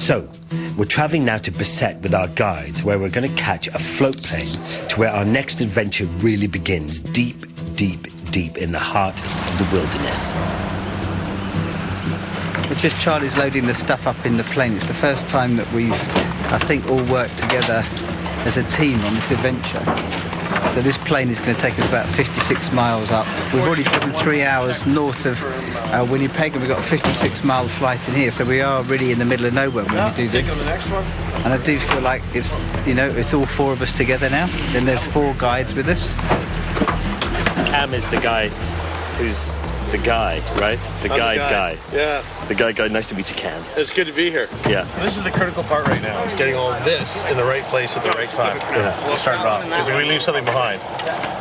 So, we're travelling now to Beset with our guides, where we're going to catch a float plane to where our next adventure really begins, deep, deep, deep in the heart of the wilderness. It's just Charlie's loading the stuff up in the plane. It's the first time that we've, I think, all worked together as a team on this adventure. So this plane is going to take us about 56 miles up. We've already driven 3 hours north of Winnipeg, and we've got a 56-mile flight in here. So we are really in the middle of nowhere when we do this. On the next one. And I do feel like it's, you know, it's all four of us together now. Then there's 4 guides with us. Cam is the guy who's the guy, right? The guy. Yeah. The guy. Nice to meet you, Cam. It's good to be here. Yeah. This is the critical part right now. It's getting all this in the right place at the right time. Yeah. We'll start it off. Because if we leave something behind,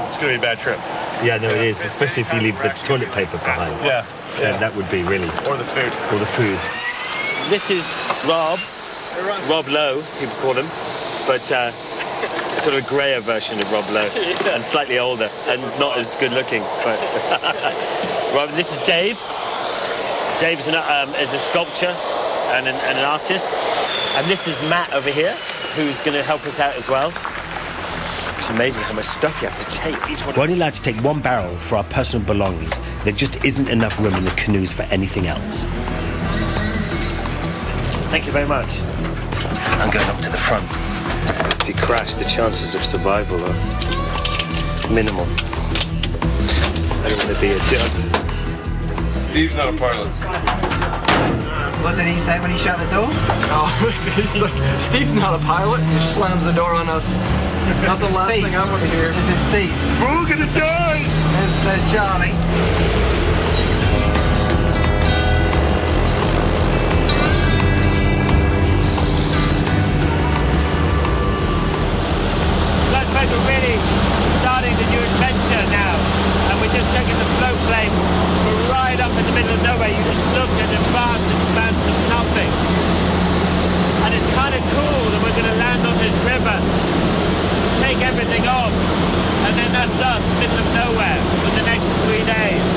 it's going to be a bad trip. Yeah, no, it is. Especially if you leave the toilet paper behind. Yeah. Then that would be really... Or the food. Or the food. This is Rob. Rob Lowe, people call him. But sort of a greyer version of Rob Lowe. And slightly older and not as good looking. But Rob, this is Dave. Dave's is a sculptor and an artist. And this is Matt over here, who's going to help us out as well. It's amazing how much stuff you have to take. We're only allowed to take 1 barrel for our personal belongings. There just isn't enough room in the canoes for anything else. Thank you very much. I'm going up to the front. If you crash, the chances of survival are minimal. I don't want to be a jerk. Steve's not a pilot. What did he say when he shut the door? Oh, he's like, Steve's not a pilot. He just slams the door on us. That's the last thing I want to hear. This is Steve. We're all going to die! There's Charlie. We're really starting the new adventure now, and we're just taking the float plane. We're right up in the middle of nowhere. You just look at a vast expanse of nothing, and it's kind of cool that we're going to land on this river, take everything off, and then that's us, middle of nowhere, for the next 3 days.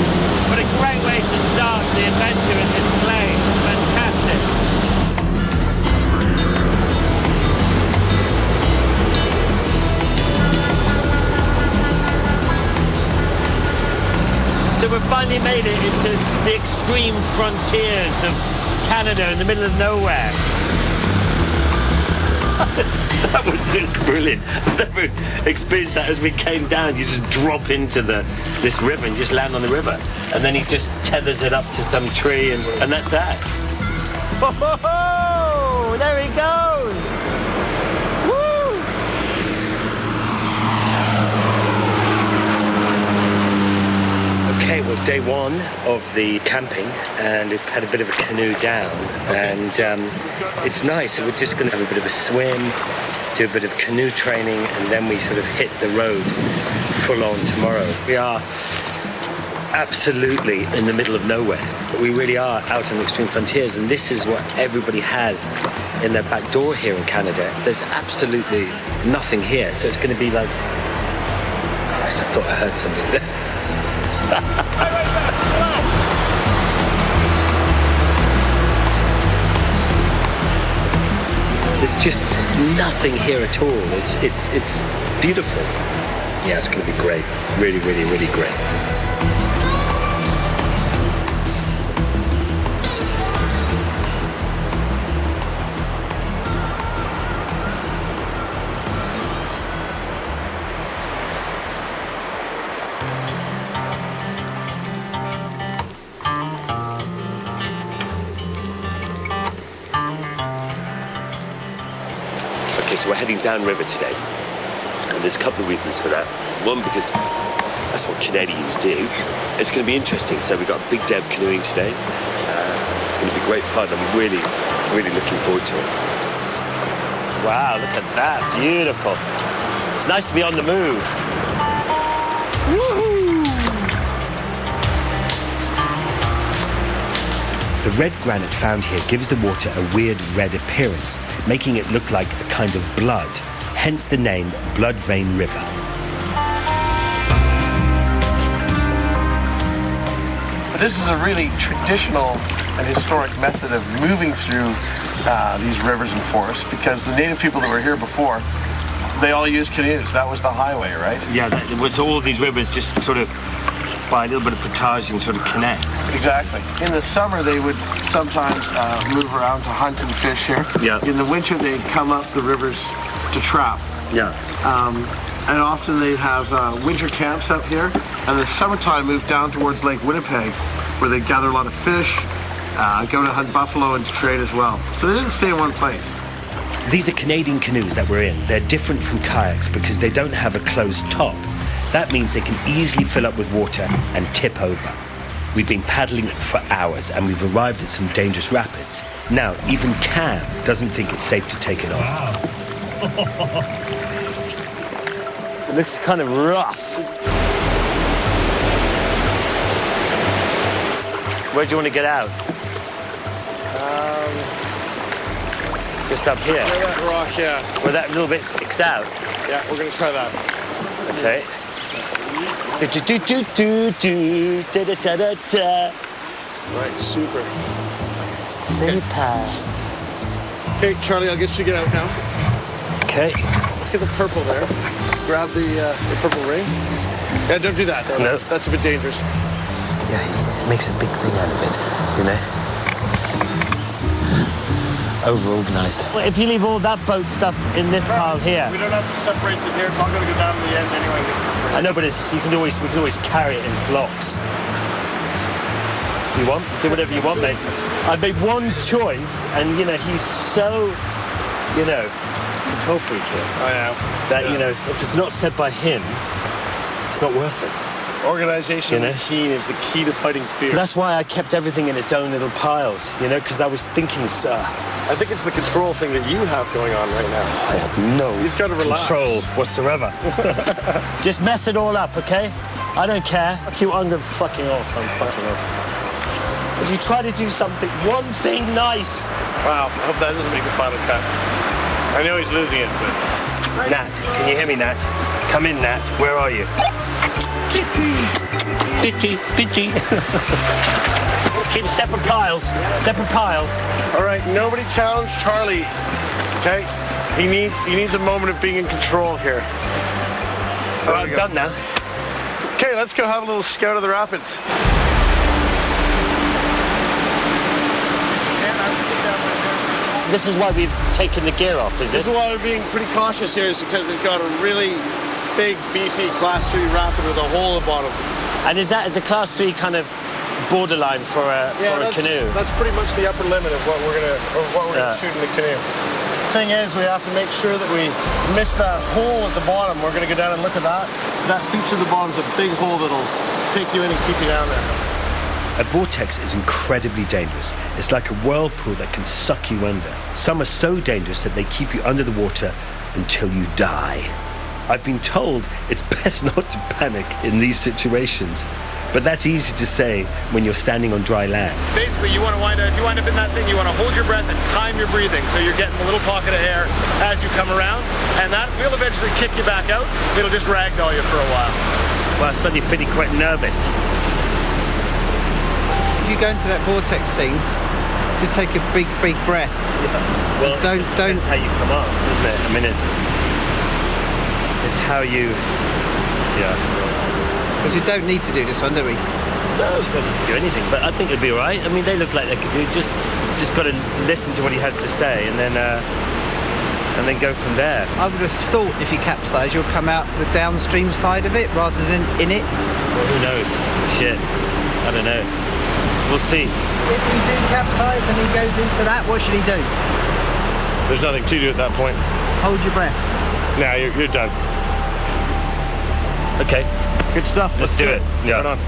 What a great way to start the adventure in this plane. Fantastic. So we've finally made it into the extreme frontiers of Canada in the middle of nowhere. That was just brilliant. I've never experienced that. As we came down, you just drop into this river and just land on the river. And then he just tethers it up to some tree and that's that. Oh, there he goes! Woo! Okay, well, day 1 of the camping, and we've had a bit of a canoe down, and it's nice. We're just going to have a bit of a swim, do a bit of canoe training, and then we sort of hit the road full on tomorrow. We are absolutely in the middle of nowhere, but we really are out on the extreme frontiers, and this is what everybody has in their back door here in Canada. There's absolutely nothing here, so it's going to be like... Christ, I thought I heard something there. There's just nothing here at all. It's beautiful. Yeah, it's going to be great. Really, really, really great. So we're heading downriver today, and there's a couple of reasons for that. One, because that's what Canadians do. It's going to be interesting. So we've got a big day of canoeing today. It's going to be great fun. I'm really, really looking forward to it. Wow, look at that. Beautiful. It's nice to be on the move. Woohoo! The red granite found here gives the water a weird red appearance, making it look like a kind of blood, hence the name Bloodvein River. But this is a really traditional an historic method of moving through these rivers and forests, because the native people that were here before, they all used canoes. That was the highway, right? Yeah, it was all these rivers just sort of by a little bit of portaging sort of connect. Exactly. In the summer, they would sometimes move around to hunt and fish here. Yeah. In the winter, they'd come up the rivers to trap. Yeah. And often they'd have winter camps up here, and the summertime moved down towards Lake Winnipeg, where they'd gather a lot of fish, go to hunt buffalo and to trade as well. So they didn't stay in one place. These are Canadian canoes that we're in. They're different from kayaks because they don't have a closed top. That means they can easily fill up with water and tip over. We've been paddling for hours and we've arrived at some dangerous rapids. Now, even Cam doesn't think it's safe to take it on. It looks kind of rough. Where do you want to get out? Just up here. Where that rock, yeah. Where that little bit sticks out. Yeah, we're going to try that. Okay. Right, super. Okay, Charlie, I'll get you to get out now. Okay. Let's get the purple there. Grab the purple ring. Yeah, don't do that, though. No. That's a bit dangerous. Yeah, he makes a big thing out of it, you know? Over-organised. Well, if you leave all that boat stuff in this pile here... We don't have to separate them here. It's all going to go down to the end anyway. I know, but we can always carry it in blocks. If you want, do whatever you want, mate. I made one choice, and, you know, he's so, you know, control freak here. I know. That, you know, if it's not said by him, it's not worth it. Organization You know? and routine is the key to fighting fear. That's why I kept everything in its own little piles, you know, because I was thinking, sir, I think it's the control thing that you have going on right now. I have no You've got to relax. control whatsoever. Just mess it all up, okay? I don't care. I'm fucking off. I'm fucking off. If you try to do something, one thing nice. Wow, I hope that doesn't make the final cut. I know he's losing it, but... Nat, can you hear me, Nat? Come in, Nat. Where are you? Ditty. Keep separate piles. Separate piles. All right, nobody challenge Charlie, okay? He needs a moment of being in control here. All right, I'm done now. Okay, let's go have a little scout of the rapids. This is why we've taken the gear off, is it? This is why we're being pretty cautious here, is because we've got a really big, beefy Class 3 rapid with a hole at the bottom. And is that as a Class 3 kind of borderline for a canoe? That's pretty much the upper limit of what we're gonna shoot in the canoe. Thing is, we have to make sure that we miss that hole at the bottom. We're gonna go down and look at that. That feature at the bottom is a big hole that'll take you in and keep you down there. A vortex is incredibly dangerous. It's like a whirlpool that can suck you under. Some are so dangerous that they keep you under the water until you die. I've been told it's best not to panic in these situations, but that's easy to say when you're standing on dry land. Basically, you want to if you wind up in that thing, you want to hold your breath and time your breathing so you're getting a little pocket of air as you come around, and that will eventually kick you back out. It'll just ragdoll you for a while. Well, I'm suddenly feeling quite nervous. If you go into that vortex thing, just take a big breath. Well, Don't. Depends how you come up, isn't it? I mean, it's how you, Because we don't need to do this one, do we? No, you don't need to do anything, but I think it'd be all right. I mean, they look like they could do it. Just got to listen to what he has to say, and then go from there. I would have thought if you capsize, you'll come out the downstream side of it rather than in it. Well, who knows? Shit, I don't know. We'll see. If you do capsize and he goes into that, what should he do? There's nothing to do at that point. Hold your breath. Now you're done. Okay. Good stuff. Let's do it. Yeah. Right on.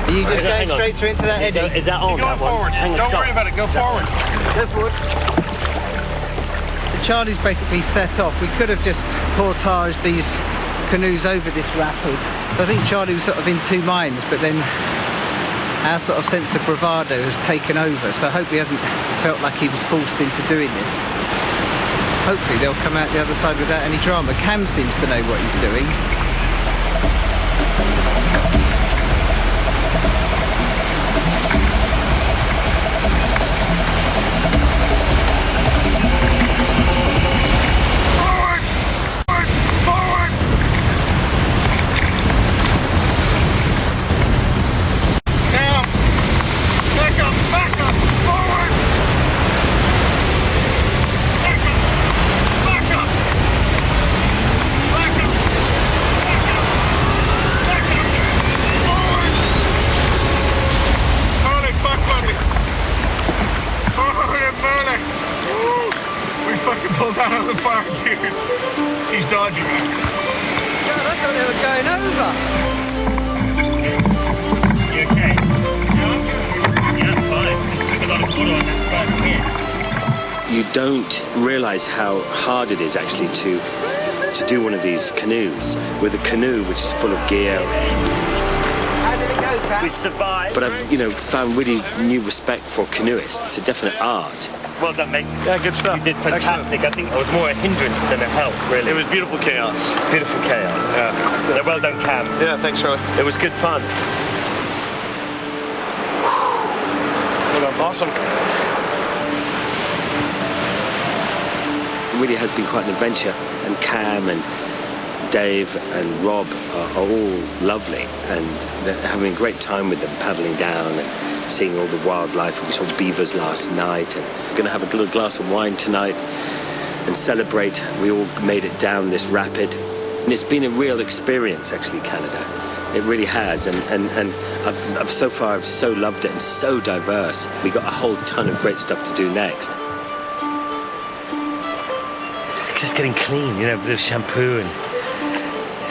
Are you just Hang going on. straight through into that eddy? Is that on? Go that one? forward. Hang on, Don't stop. worry about it. Go forward. Go forward. So Charlie's basically set off. We could have just portaged these canoes over this rapid. I think Charlie was sort of in two minds, but then our sort of sense of bravado has taken over, so I hope he hasn't felt like he was forced into doing this. Hopefully they'll come out the other side without any drama. Cam seems to know what he's doing. going over. You okay? Yeah, I'm fine. Just took a lot of water on that first hit. You don't realise how hard it is actually to do one of these canoes with a canoe which is full of gear. How did it go, Pat? We survived. But I've, found really new respect for canoeists. It's a definite art. Well done, mate. Yeah, good stuff. You did fantastic. Excellent. I think it was more a hindrance than a help, really. It was beautiful chaos. Beautiful chaos. Yeah. So well done, Cam. Yeah, thanks, Charlie. It was good fun. Well done. Awesome. It really has been quite an adventure, and Cam and Dave and Rob are all lovely, and they're having a great time with them, paddling down and seeing all the wildlife. We saw beavers last night, and we're going to have a little glass of wine tonight and celebrate. We all made it down this rapid, and it's been a real experience, actually, Canada. It really has, and I've so far I've so loved it, and so diverse. We got a whole ton of great stuff to do next. Just getting clean, a bit of shampoo, and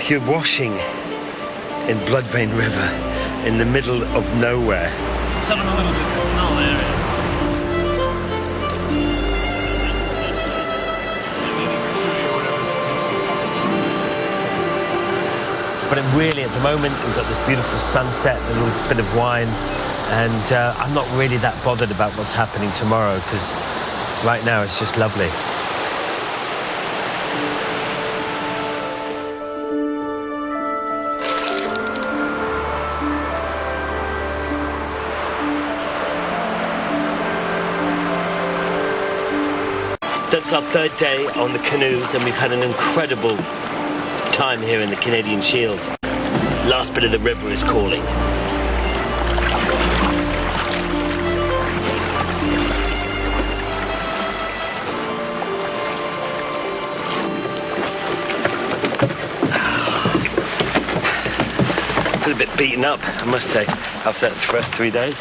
you're washing in Bloodvein River in the middle of nowhere. Some a little bit canal area. But really, at the moment, we've got this beautiful sunset, a little bit of wine, and I'm not really that bothered about what's happening tomorrow, because right now it's just lovely. That's our third day on the canoes, and we've had an incredible time here in the Canadian Shields. Last bit of the river is calling. I feel a bit beaten up, I must say, after that first 3 days.